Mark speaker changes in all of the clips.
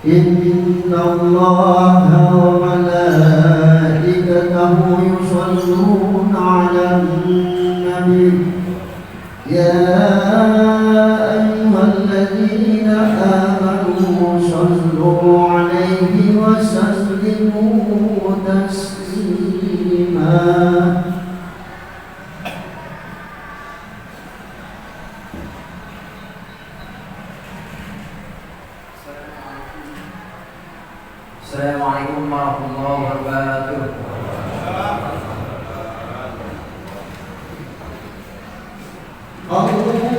Speaker 1: إن الله وملائكته يصلون على النبي يا أيها الذين آمنوا صلوا عليه وسلموا تسليما.
Speaker 2: Assalamualaikum warahmatullahi wabarakatuh.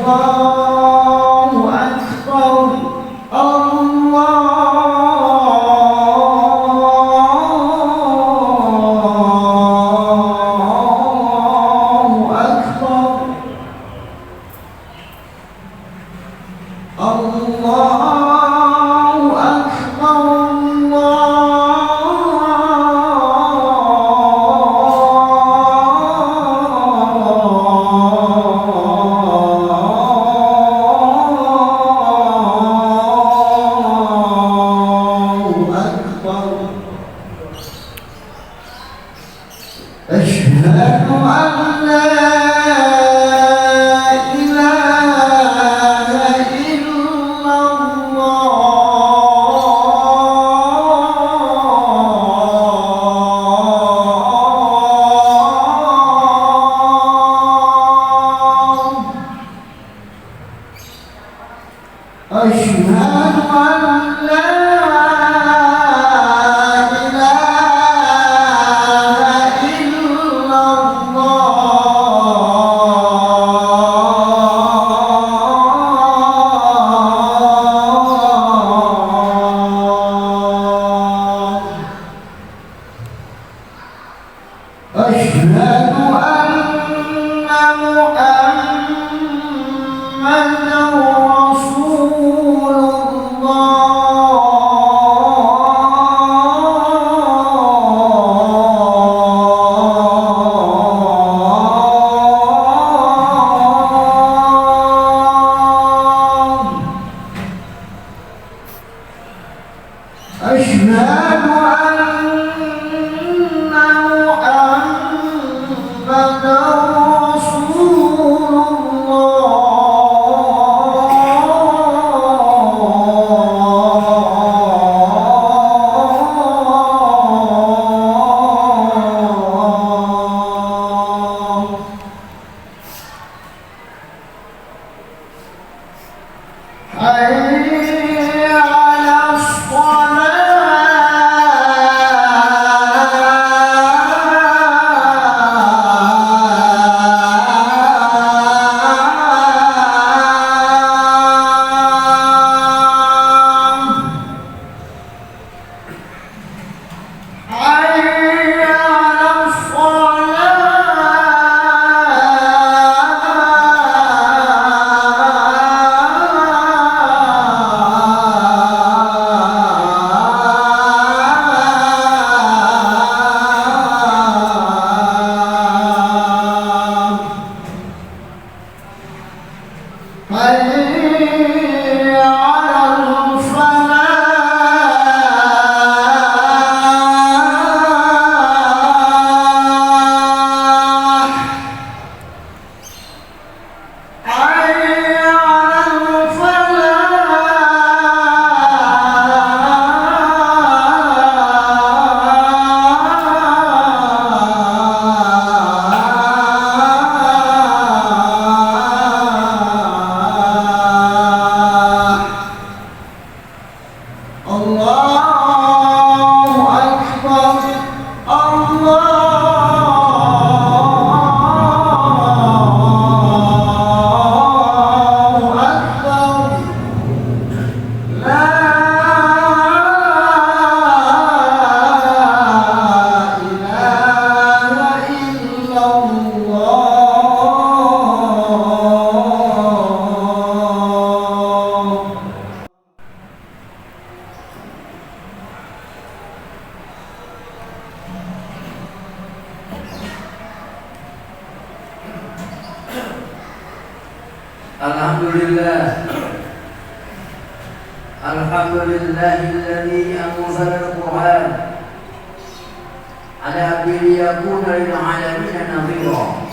Speaker 1: Allahu Akbar, Allahu Akbar, Allahu Akbar. أشهد أن لا إله إلا الله. أشهد أن لا أشهد أن محمدًا رسول الله. أشهد أن محمدًا رسول الله. حي على
Speaker 2: Alhamdulillah Alhamdulillahilladzi anzala al-Qur'an ala abdihi liyakuna lil 'alamin nadhira.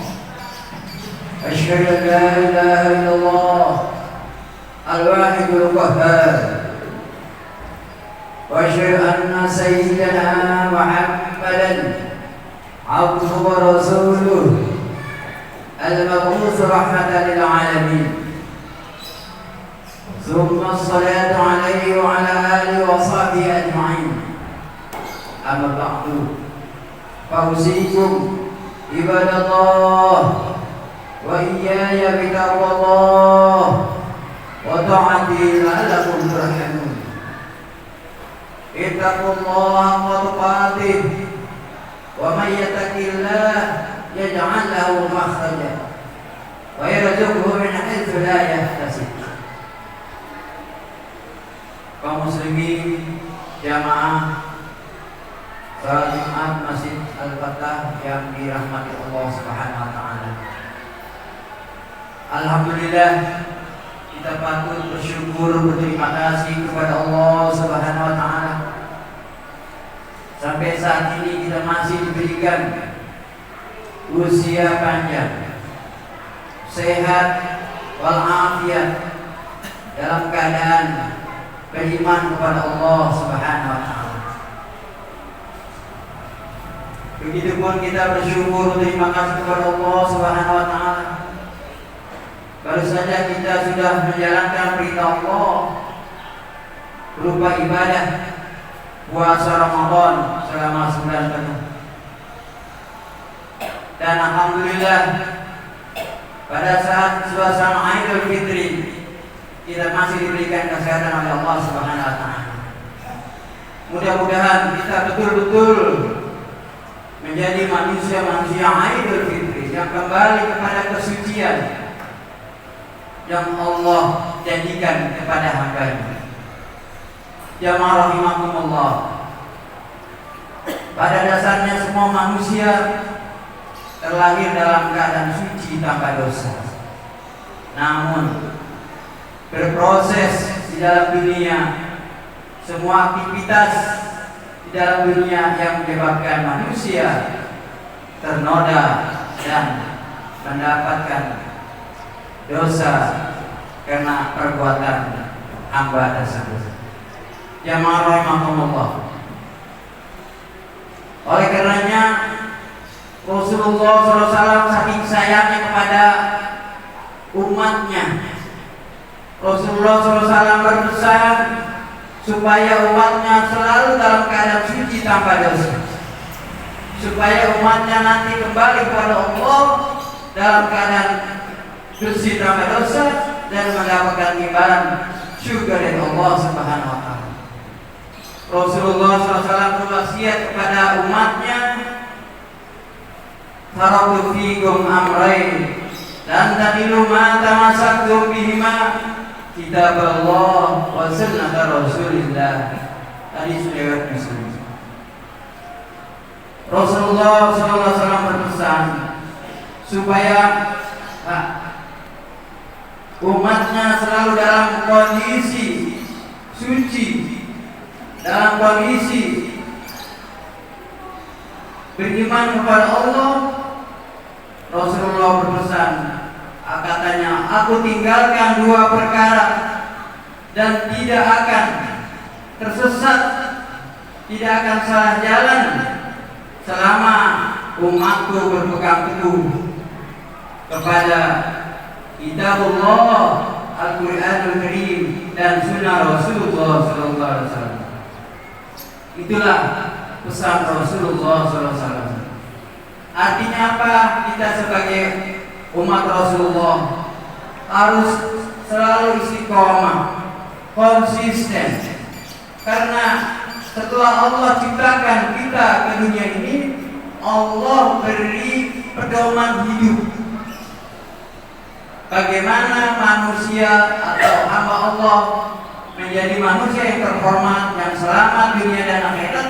Speaker 2: Asyhadu an la ilaha illallah al-wahidul qahhar. Wa asyhadu anna sayyidana Muhammadan abduhu wa rasuluh al-mab'uts rahmatan lil 'alamin. ثم الصلاة عليه وعلى آله وصحبه أجمعين. أما بعد فأوصيكم عباد الله وإياي بتقوى الله وطاعته لعلكم ترحمون. اتقوا الله حق تقاته ومن يتق الله يجعل له مخرجا ويرزقه من حيث لا يحتسب. Kaum muslimin jamaah salat Jumat Masjid Al-Fatah yang dirahmati Allah Subhanahu wa taala. Alhamdulillah, kita patut bersyukur, berterima kasih kepada Allah Subhanahu wa taala. Sampai saat ini kita masih diberikan usia panjang, sehat walafiat, dalam keadaan beriman kepada Allah Subhanahu wa taala. Begitupun kita bersyukur, terima kasih kepada Allah Subhanahu wa taala. Baru saja kita sudah menjalankan perintah Allah berupa ibadah puasa Ramadan selama 9 penuh. Dan alhamdulillah, pada saat suasana Idul Fitri kita masih diberikan kesehatan oleh Allah Subhanahu wa taala. Mudah-mudahan kita betul-betul menjadi manusia-manusia Idul Fitri yang kembali kepada kesucian yang Allah janjikan kepada hamba-Nya. Jamaah rahimakumullah. Pada dasarnya semua manusia terlahir dalam keadaan suci tanpa dosa. Namun berproses di dalam dunia, semua aktivitas di dalam dunia yang menyebabkan manusia ternoda dan mendapatkan dosa karena perbuatan hamba tersebut. Jamaah rahimakumullah. Oleh karenanya Rasulullah SAW saking sayangnya kepada umatnya, Rasulullah SAW berpesan supaya umatnya selalu dalam keadaan suci tanpa dosa, supaya umatnya nanti kembali kepada Allah dalam keadaan bersih tanpa dosa dan mendapatkan imbalan syukur dari Allah Subhanahu wa taala. Rasulullah SAW berwasiat kepada umatnya, taraktu fikum amrayn lan tadilu ma tamassaktum bihima kitab Allah wa sunnah Rasulillah. Hadis riwayat Muslim. Rasulullah SAW berpesan supaya umatnya selalu dalam kondisi suci, dalam kondisi beriman kepada Allah. Rasulullah berpesan, katanya, aku tinggalkan 2 perkara dan tidak akan tersesat, tidak akan salah jalan selama umatku berpegang teguh kepada kitabullah, Al-Quranul Karim dan sunnah Rasulullah SAW. Itulah pesan Rasulullah SAW. Artinya apa? Kita sebagai umat Rasulullah harus selalu istiqomah, konsisten. Karena setelah Allah ciptakan kita ke dunia ini, Allah beri pedoman hidup. Bagaimana manusia atau hamba Allah menjadi manusia yang terhormat, yang selamat dunia dan akhirat.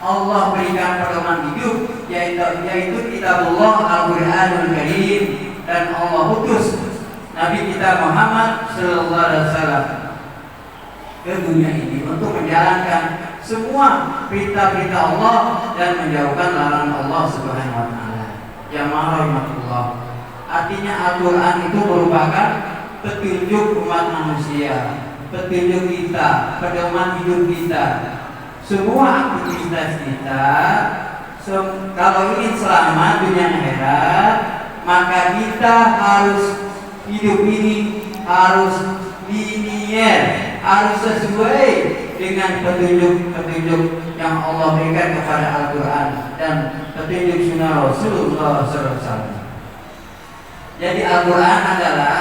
Speaker 2: Allah berikan pedoman hidup, yaitu kitabullah Al-Quranul Karim, dan Allah utus Nabi kita Muhammad sallallahu alaihi wasallam. ke dunia ini untuk menjalankan semua perintah-perintah Allah dan menjauhkan larangan Allah Subhanahu wa taala. Jamaah rahimakumullah. Artinya Al-Qur'an itu merupakan petunjuk umat manusia, petunjuk kita, pedoman hidup kita. Semua aktivitas kita kalau ingin selamat dunia akhirat, maka kita harus hidup ini harus linier, harus sesuai dengan petunjuk-petunjuk yang Allah berikan kepada Al-Quran dan petunjuk sunnah Rasulullah SAW. Jadi Al-Quran adalah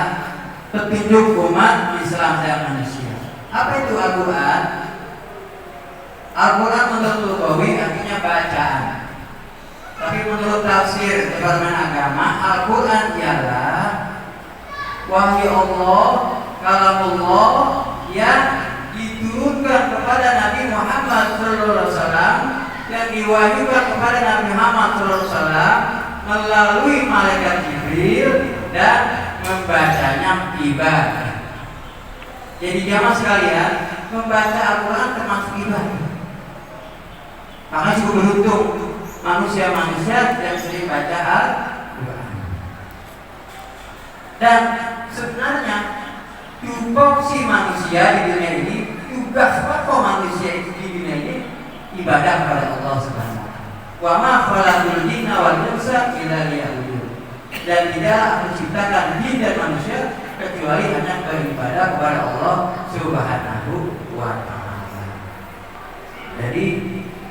Speaker 2: petunjuk umat Islam dan manusia. Apa itu Al-Quran? Al-Quran menurut Lugawi artinya bacaan. Tapi menurut tafsir Departemen Agama, Al-Quran ialah wahyu Allah, kalamullah yang diturunkan kepada Nabi Muhammad SAW, yang diwahyukan kepada Nabi Muhammad SAW melalui malaikat Jibril dan membacanya ibadah. Jadi jamaah sekalian, membaca Al-Quran termasuk ibadah. Makanya cukup beruntung manusia-manusia yang sering baca Al-Quran. Dan sebenarnya tupoksi manusia di dunia ini, tugas pokok manusia di dunia ini ibadah kepada Allah Subhanahu wa taala. Wa ma khalaqul jinna wal insa illa liya'budun. Dan tidak menciptakan jin dan manusia kecuali hanya beribadah kepada Allah Subhanahu wa taala. Jadi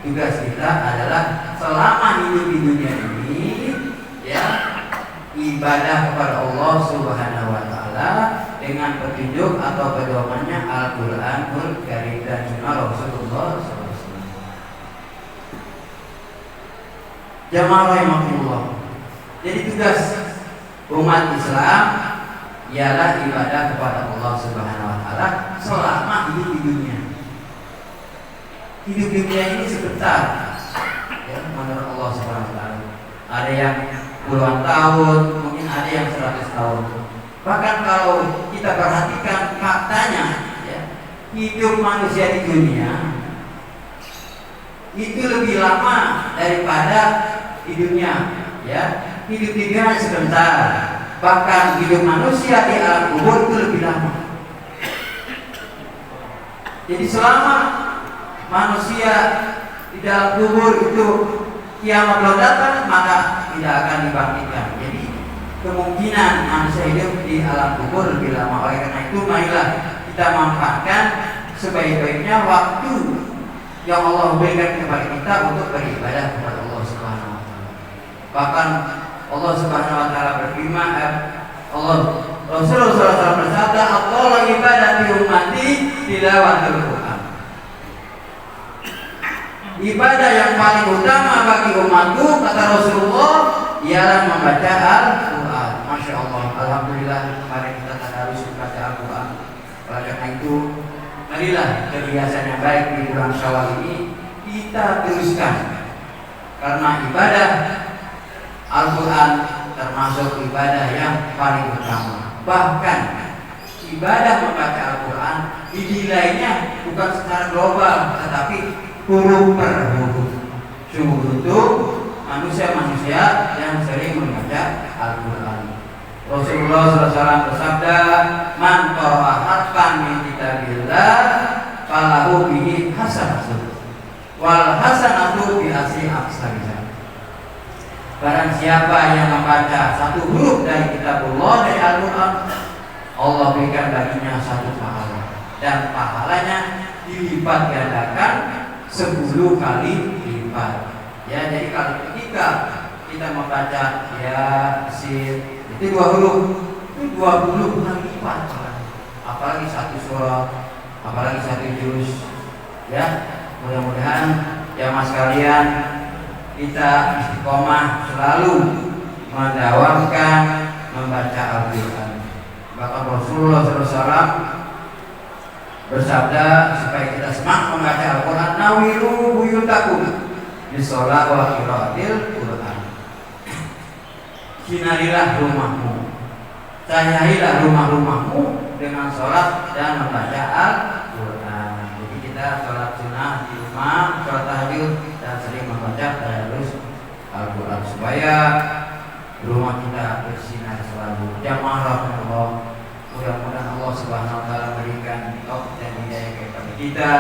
Speaker 2: tugas kita adalah selama hidup di dunia ini, ya, ibadah kepada Allah Subhanahu wa taala dengan petunjuk atau pedomannya Al-Qur'anul Karim dan sunnah Rasulullah SAW. Jamaah rahimakumullah. Jadi tugas umat Islam ialah ibadah kepada Allah Subhanahu wa taala selama hidup di dunia. Hidup di dunia ini sebentar, ya, menurut Allah Subhanahu wa taala. Ada yang puluhan tahun, mungkin ada yang 100 tahun. Bahkan kalau kita perhatikan faktanya, ya, hidup manusia di dunia itu lebih lama daripada di dunia, ya. Hidup di dunia sebentar. Bahkan hidup manusia di alam kubur itu lebih lama. Jadi selama manusia di dalam kubur itu kiamat belum datang, maka tidak akan dibangkitkan. Jadi kemungkinan manusia hidup di alam kubur lebih lama. Oleh karena itu, marilah kita manfaatkan sebaik-baiknya waktu yang Allah berikan kepada kita untuk beribadah kepada Allah Subhanahu wa taala. Bahkan Allah Subhanahu wa taala berfirman, Rasulullah SAW bersabda, "Afdhalul ibadati ummati tilawatul Qur'an." Ibadah yang paling utama bagi umatku, kata Rasulullah, ialah membaca Al-Quran. Masya Allah, alhamdulillah, mari kita tadarus membaca Al-Quran. Oleh karena itu, marilah kebiasaan yang baik di bulan Syawal ini kita teruskan. Karena ibadah Al-Quran termasuk ibadah yang paling utama. Bahkan ibadah membaca Al-Quran dinilainya bukan secara global, tetapi huruf per huruf. Sungguh untuk manusia-manusia yang sering membaca Al-Quran. Rasulullah SAW bersabda, "Man qara'a harfan min kitabillah falahu bihi hasanatun wal hasanatu bi asri amsalha." Barang siapa yang membaca satu huruf dari kitabullah, dari Al-Quran, Allah berikan baginya satu pahala, dan pahalanya dilipat gandakan 10 kali lipat. Ya, jadi kalau ketika kita membaca Yasin itu 2 huruf, itu 20 kali lipat. Apalagi satu surat, apalagi satu juz. Ya, mudah-mudahan jamaah sekalian kita istiqomah selalu mendawamkan membaca Al-Quran. Bahkan Rasulullah SAW bersabda supaya kita semangat membaca Al-Quran, "Nawiru buyutakum bisolat wa qiraatil Quran." Sinarilah rumahmu, cahayahilah rumah-rumahmu dengan sholat dan membaca Al-Quran. Supaya rumah kita bersinar selalu. Jamaah rahmatullah. Mudah-mudahan Allah Subhanahu wa taala berikan taufik dan hidayah kepada kita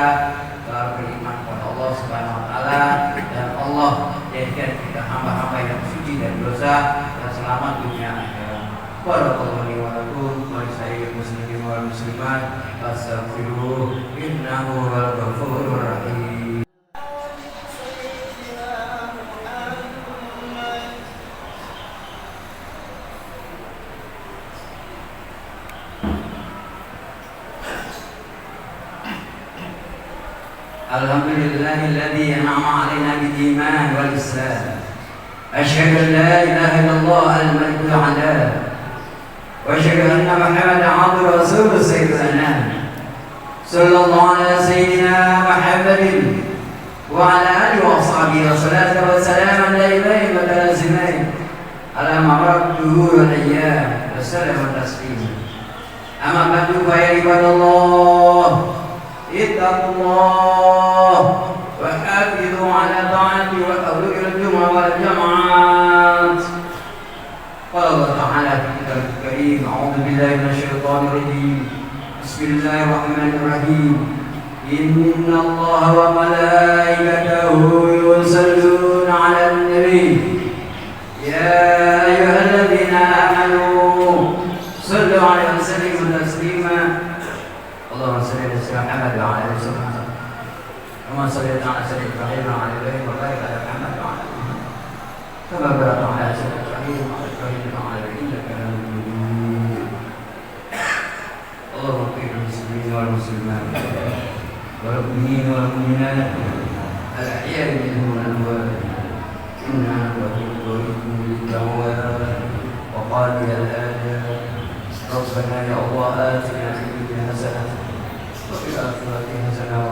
Speaker 2: selalu beriman kepada Allah Subhanahu wa taala, dan Allah jadikan kita hamba-hamba yang suci dari dosa dan selamat dunia akhirat. Barakallahu wa lakum wa lisa'il muslimin wal muslimat. Astaghfirullah innahu wal ghafurur rahim. Alhamdulillahilladzi an'ama 'alaina bil iman wal islam. Asyhadu an la ilaha illallah al-malikul 'ala. Wa asyhadu anna Muhammadan 'abduhu wa rasuluhu sayyidul anam. Sallallahu ala sayyidina Muhammadin wa ala alihi wa ashabihi wa salatu wa salaman daimain wa lazimain ala ma'ratuhu wal ayyam wa sallam wa taslim. Amma ba'du fa ya ibadallah ittaqullah wa hafidhu ala ta'ati wa qawli al-jum'ah wal jama'at. Qala Allah ta'ala fi kitabihil karim, a'udzu billahi minasy syaithanir rajim. Bismillahirrahmanirrahim. Inna Allaha wa malaikatahu yusalluna 'alan nabi. Ya ayyuhalladzina amanu sallu 'alaihi wa sallimu taslima. Allahumma salli ala sayyidina Muhammad wa ala alihi wasallam. Kama shallaita ala sayyidina Ibrahim wa ala Ibrahim wa barik ala Muhammad wa ala alihi. Kama barakta ala sayyidina Ibrahim wa ala Ibrahim wa ala alihi innaka Hamidum Majid. Allahumma ighfir lil muslimin wal muslimat wal mu'minin wal mu'minat al-ahya'i minhum wal amwat. Inna ghafurun lid-da'wat wa qadiyal ajal. Rabbana ya Allah atina fid dunya hasanah wa fil akhirati hasanah